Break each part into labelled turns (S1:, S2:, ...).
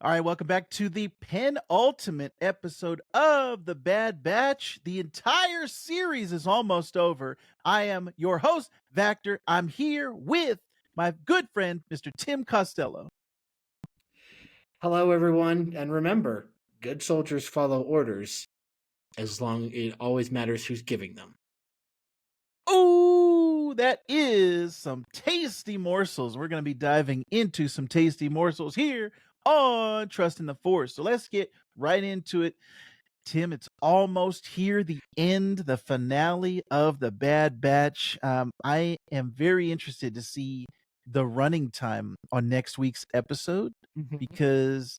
S1: All right, welcome back to the penultimate episode of The Bad Batch. The entire series is almost over. I am your host, Vactor. I'm here with my good friend, Mr. Tim Costello.
S2: Hello, everyone, and remember, good soldiers follow orders as long it always matters who's giving them.
S1: Ooh, that is some tasty morsels. We're going to be diving into some tasty morsels here on Trust in the Force. So let's get right into it. Tim, it's almost here, the end, the finale of The Bad Batch. I am very interested to see the running time on next week's episode because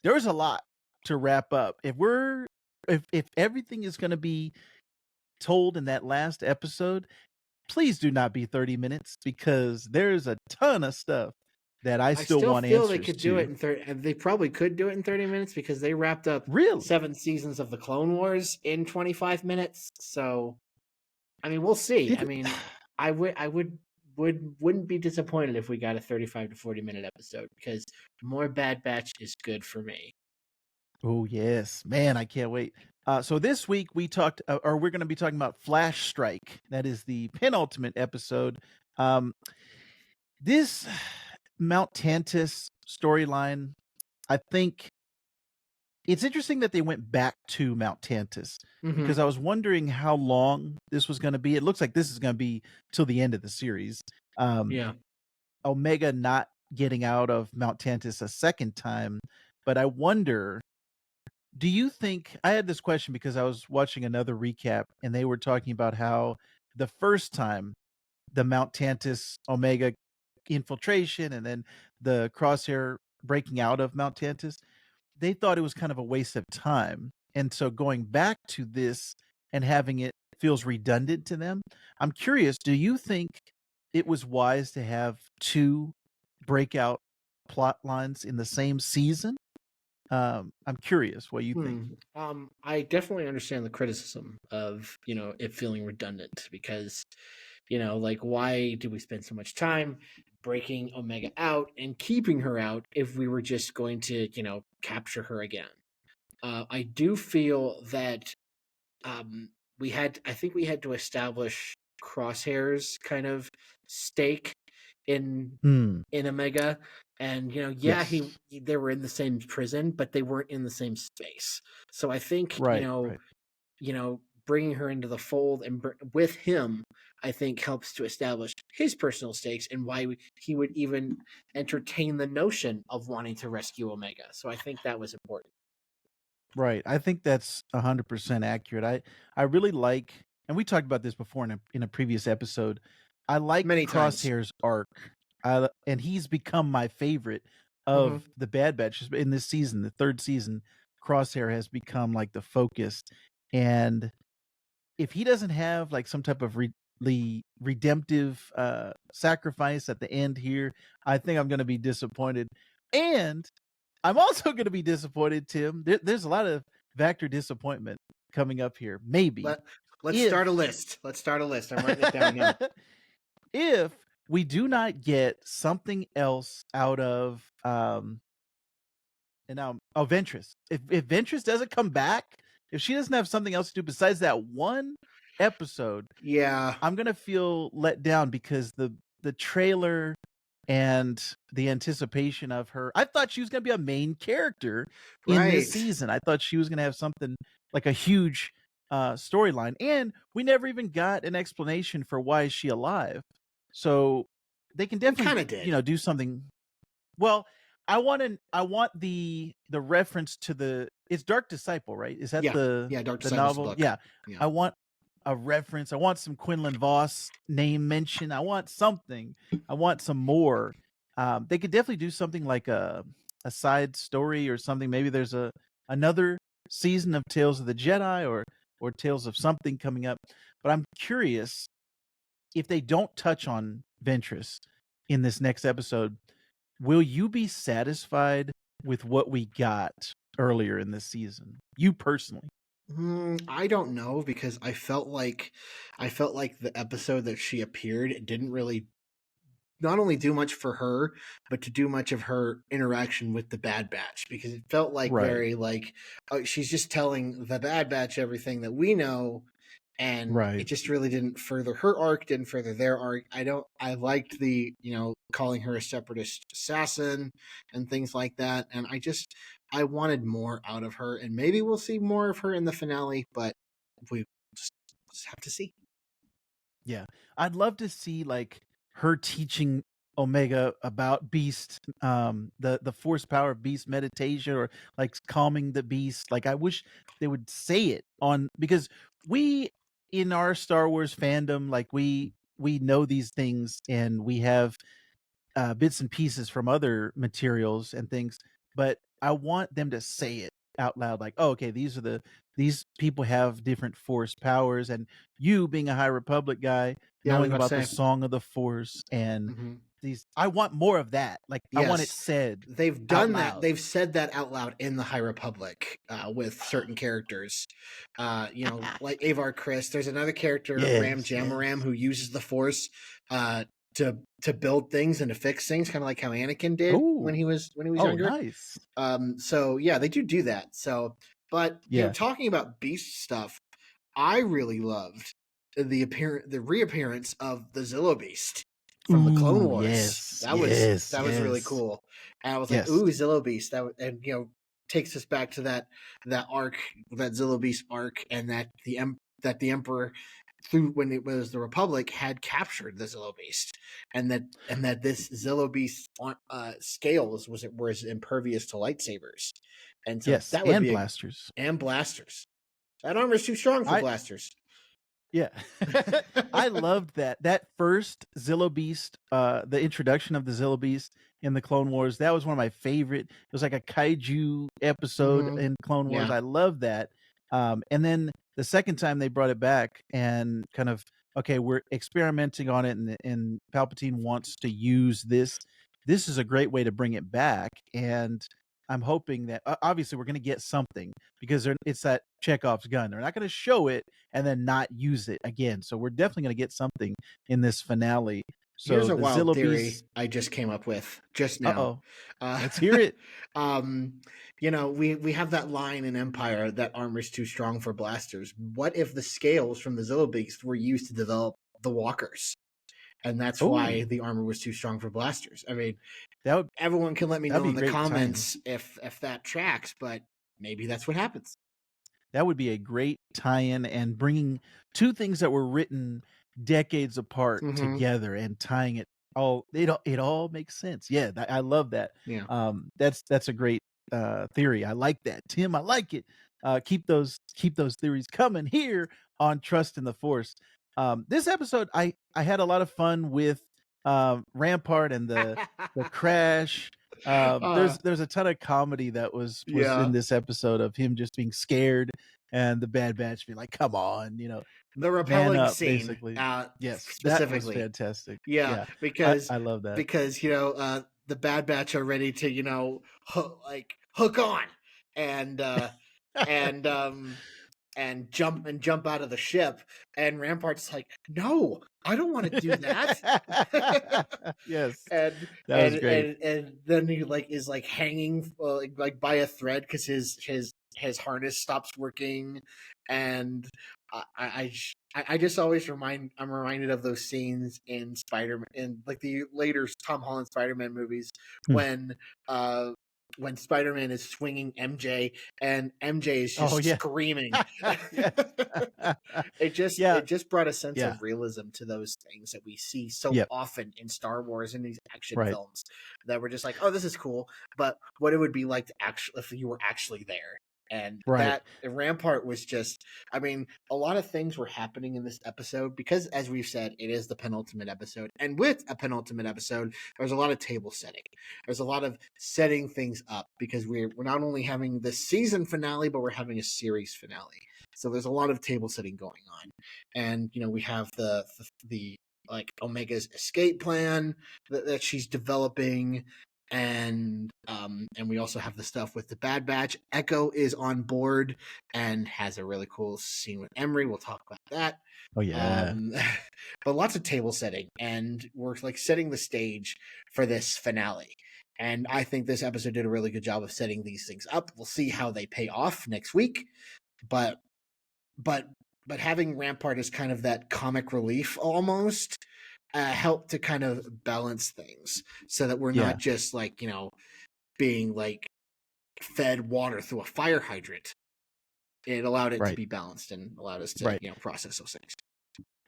S1: there's a lot to wrap up. If everything is going to be told in that last episode, please do not be 30 minutes because there's a ton of stuff that I still want
S2: feel they
S1: answers
S2: could do it
S1: to.
S2: in 30. They probably could do it in 30 minutes because they wrapped up
S1: Really?
S2: 7 seasons of the Clone Wars in 25 minutes. So, I mean, we'll see. I mean, I wouldn't be disappointed if we got a 35 to 40-minute episode because more Bad Batch is good for me.
S1: Oh yes, man, I can't wait. So this week we're going to be talking about Flash Strike. That is the penultimate episode. This Mount Tantus storyline, I think it's interesting that they went back to Mount Tantus because I was wondering how long this was going to be. It looks like this is going to be till the end of the series.
S2: Yeah.
S1: Omega not getting out of Mount Tantus a second time, but I wonder, do you think, I had this question because I was watching another recap and they were talking about how the first time the Mount Tantus Omega infiltration and then the Crosshair breaking out of Mount Tantus, they thought it was kind of a waste of time. And so going back to this and having it feels redundant to them. I'm curious, do you think it was wise to have two breakout plot lines in the same season? I'm curious what you think.
S2: I definitely understand the criticism of, it feeling redundant because, like, why do we spend so much time breaking Omega out and keeping her out if we were just going to, capture her again? I do feel that I think we had to establish Crosshair's kind of stake in Omega, and
S1: Yes.
S2: they were in the same prison, but they weren't in the same space. So I think
S1: Right.
S2: bringing her into the fold and with him, I think helps to establish his personal stakes and why he would even entertain the notion of wanting to rescue Omega. So I think that was important.
S1: Right. I think that's 100% accurate. I really like, and we talked about this before in a previous episode. I like
S2: Many times.
S1: Crosshair's arc, and he's become my favorite of the Bad Batch in this season, the third season. Crosshair has become like the focus, and if he doesn't have like some type of redemptive sacrifice at the end here, I think I'm going to be disappointed. And I'm also going to be disappointed, Tim. There's a lot of Vactor disappointment coming up here. Maybe
S2: Let's start a list. I'm writing it down now.
S1: If we do not get something else out of Ventress, if Ventress doesn't come back, if she doesn't have something else to do besides that one episode,
S2: Yeah,
S1: I'm gonna feel let down because the trailer and the anticipation of her, I thought she was gonna be a main character in this season. I thought she was gonna have something like a huge storyline, and we never even got an explanation for why is she alive. So they can definitely do something. Well, I want the reference to it's Dark Disciple, right? Is that the
S2: Dark
S1: the
S2: Disciple's
S1: novel?
S2: book.
S1: Yeah. I want a reference. I want some Quinlan Voss name mention. I want something. I want some more. They could definitely do something like a side story or something. Maybe there's another season of Tales of the Jedi or Tales of something coming up. But I'm curious if they don't touch on Ventress in this next episode, will you be satisfied with what we got earlier in this season? You personally?
S2: I don't know because I felt like the episode that she appeared didn't really not only do much for her, but to do much of her interaction with the Bad Batch, because it felt like
S1: Right.
S2: very like, oh, she's just telling the Bad Batch everything that we know, and it
S1: Right.
S2: just really didn't further her arc, didn't further their arc. I liked the, calling her a separatist assassin and things like that, and I wanted more out of her, and maybe we'll see more of her in the finale, but we just have to see.
S1: Yeah. I'd love to see, like, her teaching Omega about beast, the force power of beast meditation, or, like, calming the beast. Like, I wish they would say it on, because we, in our Star Wars fandom, like, we know these things, and we have bits and pieces from other materials and things, but I want them to say it out loud, like, "Oh, okay, these people have different force powers," and you being a High Republic guy,
S2: Yeah, I was
S1: knowing
S2: about to
S1: about the
S2: say.
S1: Song of the Force and
S2: Mhm.
S1: these, I want more of that. Like, I want it
S2: Yes,
S1: said
S2: they've
S1: out
S2: done that.
S1: loud.
S2: They've said that out loud in the High Republic with certain characters. Like Avar Chris. There's another character, Ram
S1: Yes,
S2: Jamaram,
S1: yes.
S2: who uses the Force uh, to build things and to fix things, kind of like how Anakin did when
S1: Oh,
S2: he was
S1: oh,
S2: younger.
S1: nice.
S2: So yeah, they do that. So, but
S1: Yeah.
S2: talking about Beast stuff, I really loved the reappearance of the Zillo Beast from the Clone
S1: Ooh,
S2: Wars.
S1: yes,
S2: That was
S1: yes,
S2: that was really
S1: yes,
S2: cool. And I was like,
S1: yes,
S2: ooh, Zillo Beast. And takes us back to that arc, that Zillo Beast arc, and that the Emperor, through when it was the Republic, had captured the Zillo Beast, and that this Zillo Beast scales was impervious to lightsabers, and so
S1: yes,
S2: that would
S1: and
S2: be
S1: blasters.
S2: and blasters. That armor's too strong for
S1: I
S2: blasters.
S1: Yeah. I loved that. That first Zillo Beast, the introduction of the Zillo Beast in the Clone Wars, that was one of my favorite. It was like a kaiju episode
S2: Hmm.
S1: in Clone Wars.
S2: Yeah.
S1: I love that. And then the second time they brought it back and kind of, okay, we're experimenting on it, and Palpatine wants to use this. This is a great way to bring it back, and I'm hoping that obviously we're going to get something, because it's that Chekhov's gun. They're not going to show it and then not use it again. So we're definitely going to get something in this finale.
S2: Here's
S1: So
S2: a
S1: the
S2: wild
S1: Zillo
S2: theory
S1: Beast.
S2: I just came up with just
S1: Uh
S2: now.
S1: oh,
S2: Uh,
S1: let's hear it.
S2: um, we have that line in Empire that armor's too strong for blasters. What if the scales from the Zillo Beast were used to develop the walkers? And that's why
S1: Oh,
S2: the armor was too strong for blasters. I mean,
S1: that would
S2: everyone can let me
S1: that'd
S2: know
S1: be
S2: in
S1: a
S2: the
S1: great tie-in.
S2: comments if that tracks, but maybe that's what happens.
S1: That would be a great tie-in, and bringing two things that were written decades apart
S2: Hmm.
S1: together and tying it all. It all makes sense. Yeah, I love that.
S2: Yeah.
S1: That's a great theory. I like that, Tim. I like it. Keep those theories coming here on Trust in the Force. This episode, I had a lot of fun with Rampart and the crash.
S2: uh,
S1: There's a ton of comedy that was in
S2: yeah.
S1: this episode, of him just being scared, and the Bad Batch being like, "Come on,
S2: The
S1: man
S2: repelling
S1: up,"
S2: scene,
S1: basically. Yes, that was
S2: specifically.
S1: fantastic.
S2: Yeah,
S1: Yeah, I
S2: because
S1: I love that.
S2: the Bad Batch are ready to hook on and and jump out of the ship, and Rampart's like, no, I don't want to do that.
S1: Yes,
S2: and
S1: that
S2: and
S1: was great.
S2: and then he is hanging like by a thread because his harness stops working, and I just always I'm reminded of those scenes in Spider-Man, in like the later Tom Holland Spider-Man movies,
S1: Hmm.
S2: when uh Spider-Man is swinging MJ and MJ is
S1: Oh,
S2: just
S1: yeah.
S2: screaming.
S1: Yes.
S2: It
S1: Yeah,
S2: just brought a sense
S1: yeah,
S2: of realism to those things that we see so
S1: yep,
S2: often in Star Wars and these action
S1: right,
S2: films, that we're just like, oh, this is cool, but what it would be like to actually, if you were actually there. And
S1: right.
S2: that Rampart was just, I mean, a lot of things were happening in this episode because, as we've said, it is the penultimate episode. And with a penultimate episode, there's a lot of table setting. There's a lot of setting things up because we're not only having the season finale, but we're having a series finale. So there's a lot of table setting going on. And, we have the like Omega's escape plan that she's developing. And we also have the stuff with the Bad Batch. Echo is on board and has a really cool scene with Emery. We'll talk about that.
S1: Oh yeah.
S2: Um, but lots of table setting, and we're like setting the stage for this finale. And I think this episode did a really good job of setting these things up. We'll see how they pay off next week, but but but having Rampart as kind of that comic relief almost helped to kind of balance things so that we're
S1: Yeah.
S2: not just like being like fed water through a fire hydrant. It allowed it to
S1: Right.
S2: be balanced and allowed us to
S1: Right.
S2: process those things.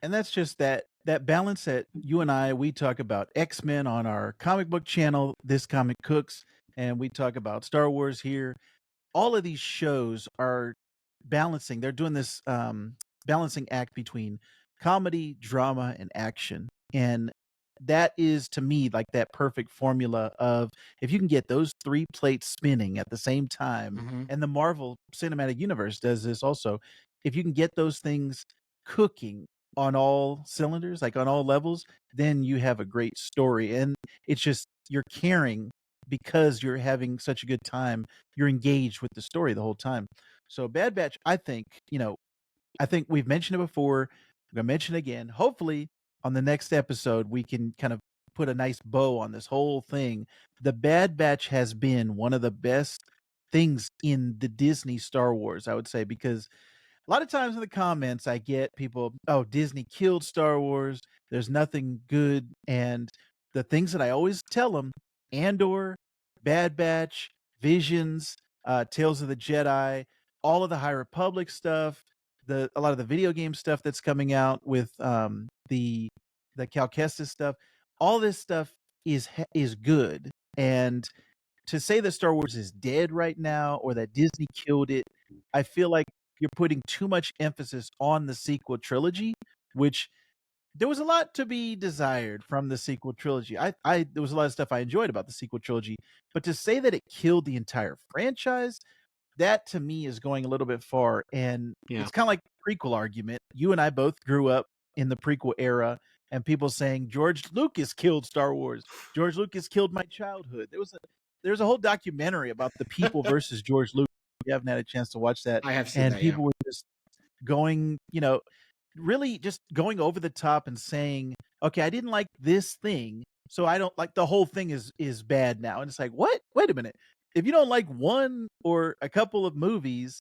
S1: And that's just that balance that you and we talk about X-Men on our comic book channel, This Comic Cooks, and we talk about Star Wars here. All of these shows are balancing. They're doing this balancing act between comedy, drama, and action. And that is to me like that perfect formula of if you can get those three plates spinning at the same time,
S2: Mm-hmm.
S1: and the Marvel Cinematic Universe does this also. If you can get those things cooking on all cylinders, like on all levels, then you have a great story. And it's just you're caring because you're having such a good time. You're engaged with the story the whole time. So Bad Batch, I think we've mentioned it before. We're gonna mention it again. Hopefully, on the next episode, we can kind of put a nice bow on this whole thing. The Bad Batch has been one of the best things in the Disney Star Wars, I would say, because a lot of times in the comments, I get people, "Oh, Disney killed Star Wars. There's nothing good." And the things that I always tell them, Andor, Bad Batch, Visions, Tales of the Jedi, all of the High Republic stuff, a lot of the video game stuff that's coming out with the Cal Kestis stuff, all this stuff is good. And to say that Star Wars is dead right now or that Disney killed it, I feel like you're putting too much emphasis on the sequel trilogy, which there was a lot to be desired from the sequel trilogy. I there was a lot of stuff I enjoyed about the sequel trilogy, but to say that it killed the entire franchise, that to me is going a little bit far. And
S2: Yeah.
S1: it's kind of like the prequel argument. You and I both grew up in the prequel era, and people saying George Lucas killed Star Wars. George Lucas killed my childhood. There's a whole documentary about the people versus George Lucas. We haven't had a chance to watch that,
S2: I have seen
S1: and
S2: that. Yeah.
S1: people were just going, really just going over the top and saying, "Okay, I didn't like this thing, so I don't like the whole thing is bad now." And it's like, "What? Wait a minute. If you don't like one or a couple of movies,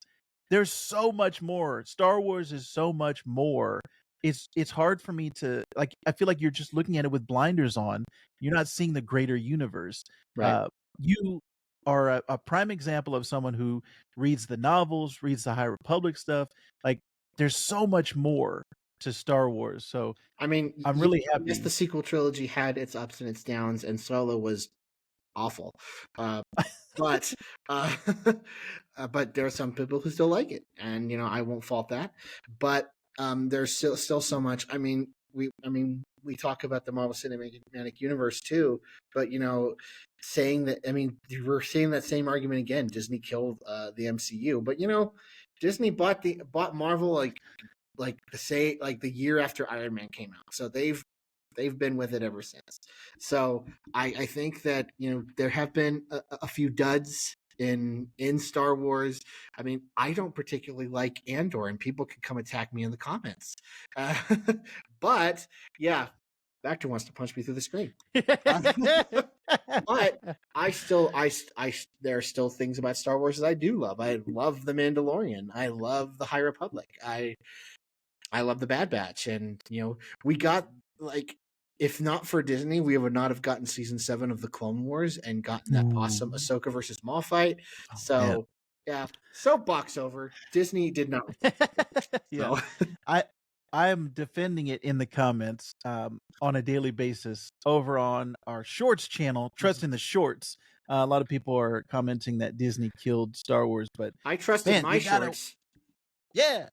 S1: there's so much more. Star Wars is so much more." It's hard for me to like I feel like you're just looking at it with blinders on. You're not seeing the greater universe.
S2: Right.
S1: You are a prime example of someone who reads the novels, reads the High Republic stuff. Like there's so much more to Star Wars. So
S2: I mean,
S1: I'm really
S2: yes, the
S1: happy.
S2: sequel trilogy had its ups and its downs, and Solo was awful. Uh, but uh, but there are some people who still like it, and I won't fault that. But there's still so much. I mean we talk about the Marvel Cinematic Universe too, but saying that, I mean, we're seeing that same argument again. Disney killed the MCU, but Disney bought Marvel like the year after Iron Man came out, so they've been with it ever since. So I think that there have been a few duds in Star Wars. I mean, I don't particularly like Andor, and people can come attack me in the comments. Uh, but yeah, Bactor wants to punch me through the screen. Uh, but there are still things about Star Wars that I do love. I love the Mandalorian. I love the High Republic. I love the Bad Batch, and we got like, if not for Disney, we would not have gotten season 7 of the Clone Wars and gotten that
S1: Ooh.
S2: awesome Ahsoka versus Maul fight.
S1: Oh, man.
S2: So yeah, soapbox over. Disney did not.
S1: Yeah.
S2: So
S1: I I'm defending it in the comments, on a daily basis over on our Shorts channel, Trust in the Shorts. A lot of people are commenting that Disney killed Star Wars, but
S2: I trusted
S1: man,
S2: my
S1: you gotta
S2: shorts.
S1: yeah.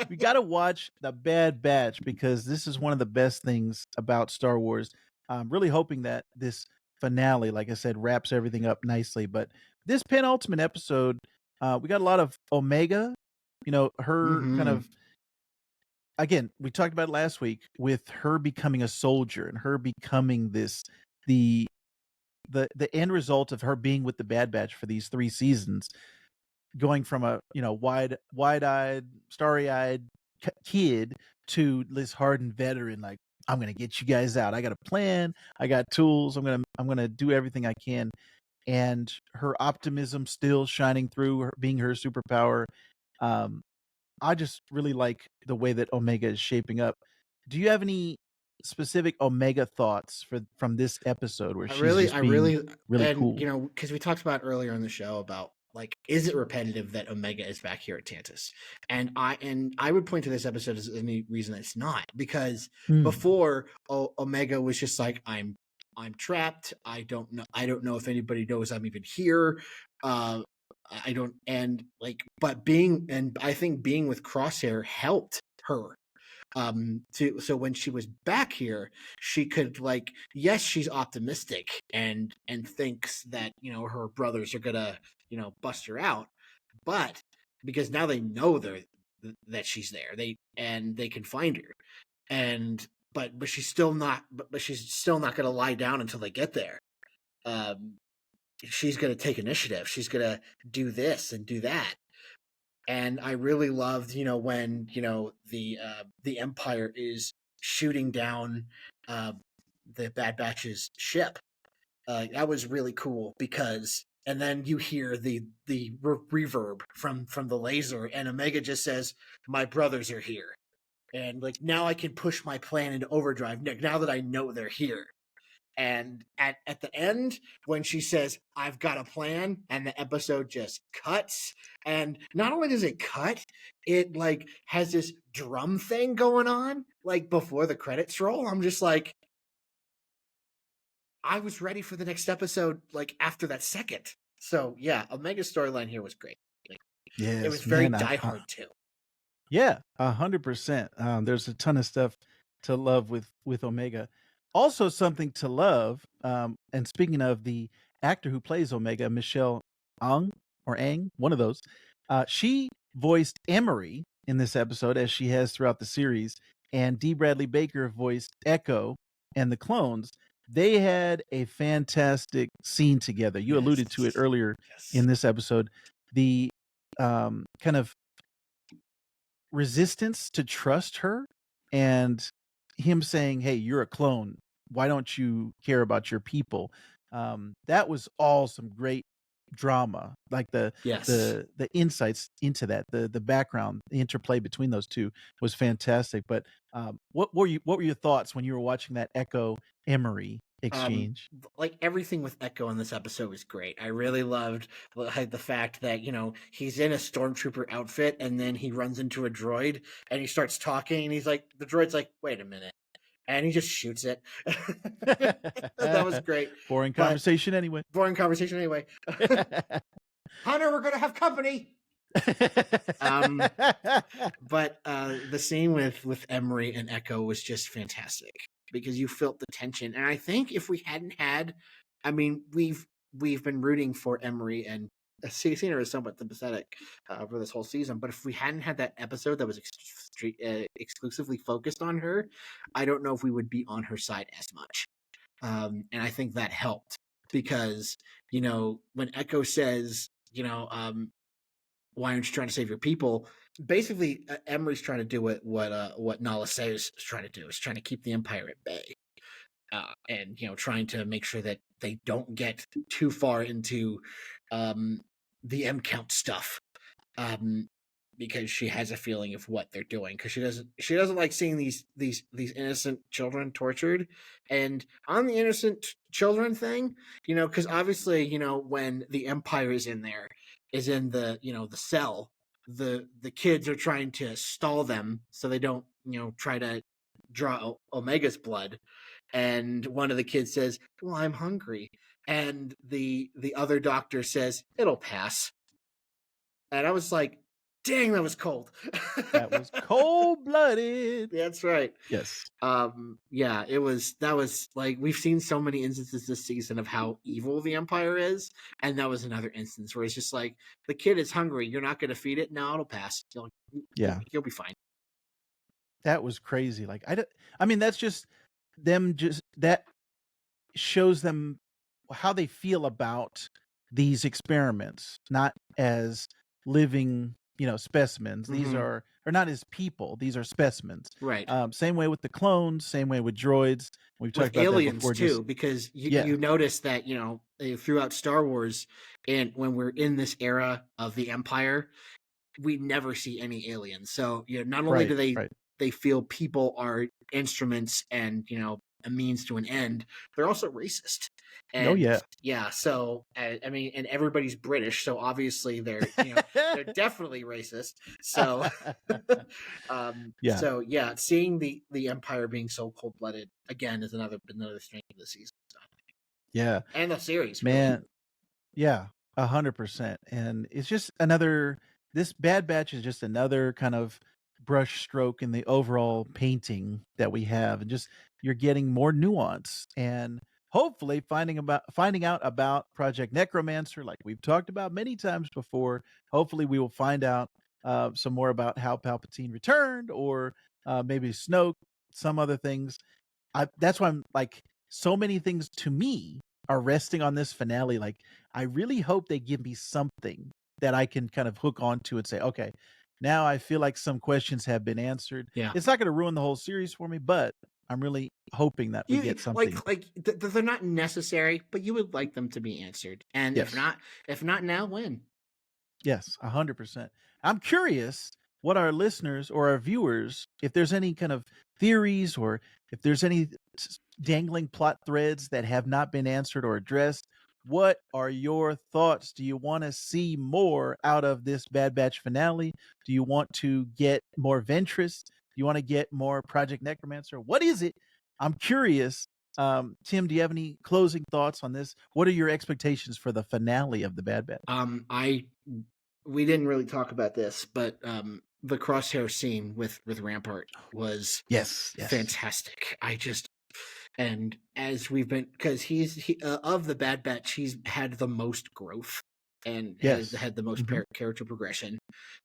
S1: We gotta watch The Bad Batch because this is one of the best things about Star Wars. I'm really hoping that this finale, like I said, wraps everything up nicely. But this penultimate episode, we got a lot of Omega, her kind
S2: Hmm.
S1: of again, we talked about it last week with her becoming a soldier and her becoming the the end result of her being with the Bad Batch for these 3 seasons, going from a, wide-eyed, starry-eyed kid to this hardened veteran, like, "I'm gonna get you guys out. I got a plan. I got tools. I'm gonna do everything I can." And her optimism still shining through, her being her superpower. Um, I just really like the way that Omega is shaping up. Do you have any specific Omega thoughts from this episode where she's
S2: I
S1: just being
S2: really,
S1: really
S2: and
S1: cool?
S2: because we talked about earlier in the show about like, is it repetitive that Omega is back here at Tantus? And I would point to this episode as any reason it's not, because
S1: Mm.
S2: before Omega was just like, I'm trapped. I don't know if anybody knows I'm even here. Uh, I don't, and like, but being, and I think being with Crosshair helped her to, so when she was back here, she could, like, yes, she's optimistic and thinks that, her brothers are gonna, bust her out, but because now they know that she's there, they can find her, and but she's still not, but she's still not gonna lie down until they get there. um she's gonna take initiative, she's gonna do this and do that. And I really loved, when the Empire is shooting down uh, the Bad Batch's ship. That was really cool because, and then you hear the reverb from the laser, and Omega just says, "My brothers are here," and like, now I can push my plan into overdrive. Now that I know they're here. And at the end, when she says, "I've got a plan," and the episode just cuts, and not only does it cut, it like has this drum thing going on like before the credits roll. I'm just like, I was ready for the next episode like after that second. So yeah, Omega's storyline here was great. Like, it was
S1: Yes,
S2: very
S1: man,
S2: Die Hard too.
S1: yeah, 100%. There's a ton of stuff to love with Omega. Also, something to love. And speaking of the actor who plays Omega, Michelle Ang or Ang, one of those, she voiced Emery in this episode, as she has throughout the series, and D. Bradley Baker voiced Echo and the clones. They had a fantastic scene together. You alluded to it
S2: Yes.
S1: earlier
S2: Yes.
S1: in this episode. The kind of resistance to trust her, and him saying, "Hey, you're a clone. Why don't you care about your people?" That was all some great drama. Like
S2: Yes.
S1: the insights into that, the background, the interplay between those two was fantastic. But what were your thoughts when you were watching that Echo Emery exchange?
S2: Like, everything with Echo in this episode was great. I really loved like the fact that, he's in a stormtrooper outfit, and then he runs into a droid and he starts talking, and he's like, the droid's like, "Wait a minute," and he just shoots it. That was great.
S1: Boring
S2: But
S1: conversation anyway.
S2: boring conversation anyway. Hunter, we're gonna have company. um but the scene with Emery and Echo was just fantastic because you felt the tension. And I think if we hadn't had, I mean, we've been rooting for Emery, and Cena is somewhat sympathetic for this whole season. But if we hadn't had that episode that was exclusively focused on her, I don't know if we would be on her side as much. And I think that helped because, when Echo says, "Why aren't you trying to save your people?" Basically, Emery's trying to do what Nala Sayers is trying to do. Is trying to keep the Empire at bay, and trying to make sure that they don't get too far into the M count stuff. Um, because she has a feeling of what they're doing, because she doesn't like seeing these innocent children tortured. And on the innocent children thing, because obviously, when the Empire is in the cell, the kids are trying to stall them so they don't try to draw Omega's blood. And one of the kids says, "Well, I'm hungry," and the other doctor says, "It'll pass." And I was like, "Dang, that was cold."
S1: That was cold-blooded.
S2: That's right.
S1: Yes.
S2: Yeah, that was like, we've seen so many instances this season of how evil the Empire is, and that was another instance where it's just like, the kid is hungry, you're not going to feed it. No, it'll pass.
S1: Yeah.
S2: You'll be fine.
S1: That was crazy. Like, I mean, that's just them, just that shows them how they feel about these experiments, not as living, specimens. These
S2: Hmm.
S1: are or not as people. These are specimens.
S2: Right.
S1: Same way with the clones. Same way with droids. We've talked
S2: With
S1: about that
S2: aliens
S1: before. Just
S2: too, because you
S1: yeah,
S2: you notice that throughout Star Wars, and when we're in this era of the Empire, we never see any aliens. So not only
S1: right,
S2: do they
S1: right.
S2: they feel people are instruments and a means to an end, they're also racist.
S1: Oh
S2: And
S1: yeah,
S2: yeah, so I mean, and everybody's British, so obviously they're definitely racist. So
S1: yeah,
S2: so yeah, seeing the Empire being so cold blooded again is another strength of the season. So,
S1: yeah,
S2: and the series, really.
S1: man. Yeah, 100%. And it's just another this Bad Batch is just another kind of brush stroke in the overall painting that we have. And just you're getting more nuance and hopefully finding out about Project Necromancer, like we've talked about many times before. Hopefully we will find out some more about how Palpatine returned or maybe Snoke, some other things. That's why I'm like so many things to me are resting on this finale. Like I really hope they give me something that I can kind of hook onto and say, okay, now I feel like some questions have been answered.
S2: Yeah.
S1: It's not going to ruin the whole series for me, but I'm really hoping that we
S2: You
S1: get something.
S2: they're not necessary, but you would like them to be answered. And
S1: Yes.
S2: if not now, when?
S1: Yes, 100%. I'm curious what our listeners or our viewers, if there's any kind of theories or if there's any dangling plot threads that have not been answered or addressed, what are your thoughts? Do you want to see more out of this Bad Batch finale? Do you want to get more Ventress? Do you want to get more Project Necromancer? What is it? I'm curious. Tim, do you have any closing thoughts on this? What are your expectations for the finale of the Bad Batch?
S2: I We didn't really talk about this, but the crosshair scene with Rampart was
S1: Yes, yes.
S2: fantastic. And as we've been, because of the Bad Batch, he's had the most growth and has
S1: Yes.
S2: had the most
S1: Mhm.
S2: character progression.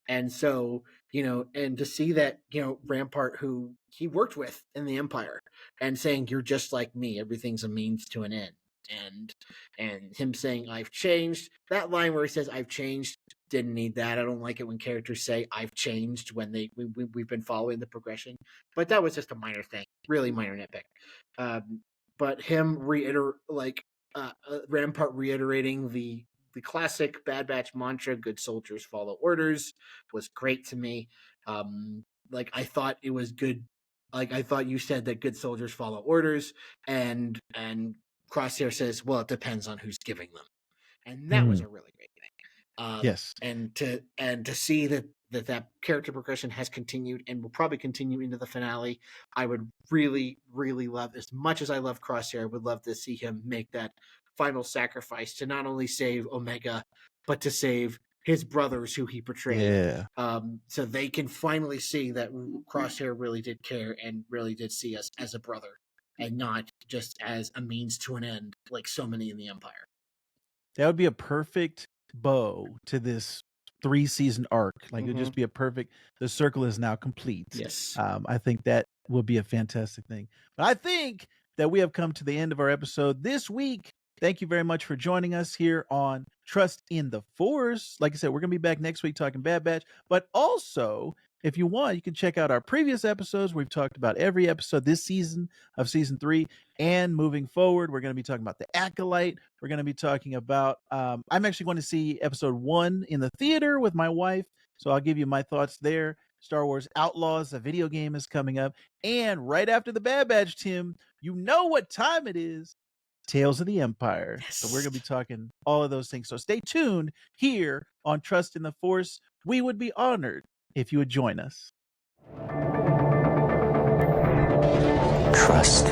S2: And so, and to see that, Rampart, who he worked with in the Empire, and saying, "You're just like me, everything's a means to an end." And him saying, "I've changed," that line where he says, "I've changed," didn't need that. I don't like it when characters say "I've changed" when we've been following the progression. But that was just a minor thing, really minor nitpick. Um, but him Rampart reiterating the classic Bad Batch mantra, "Good soldiers follow orders," was great to me. I thought it was good. Like, I thought you said that good soldiers follow orders, and Crosshair says, "Well, it depends on who's giving them," and that was
S1: Mm.
S2: a really great thing.
S1: Yes.
S2: And to see that character progression has continued and will probably continue into the finale, I would really, really love, as much as I love Crosshair, I would love to see him make that final sacrifice to not only save Omega, but to save his brothers who he betrayed.
S1: Yeah.
S2: So they can finally see that Crosshair really did care and really did see us as a brother and not just as a means to an end, like so many in the Empire.
S1: That would be a perfect bow to this 3-season arc. Like, it'd
S2: Mm-hmm.
S1: just be a perfect the circle is now complete.
S2: Yes.
S1: I think that will be a fantastic thing. But I think that we have come to the end of our episode this week. Thank you very much for joining us here on Trust in the Force. Like I said, we're going to be back next week talking Bad Batch. But also, if you want, you can check out our previous episodes. We've talked about every episode this season of season 3. And moving forward, we're going to be talking about The Acolyte. We're going to be talking about, I'm actually going to see episode 1 in the theater with my wife. So I'll give you my thoughts there. Star Wars Outlaws, a video game, is coming up. And right after the Bad Batch, Tim, you know what time it is. Tales of the Empire. So we're
S2: Yes.
S1: going to be talking all of those things. So stay tuned here on Trust in the Force. We would be honored if you would join us.
S3: Trust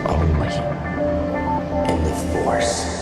S3: only in the Force.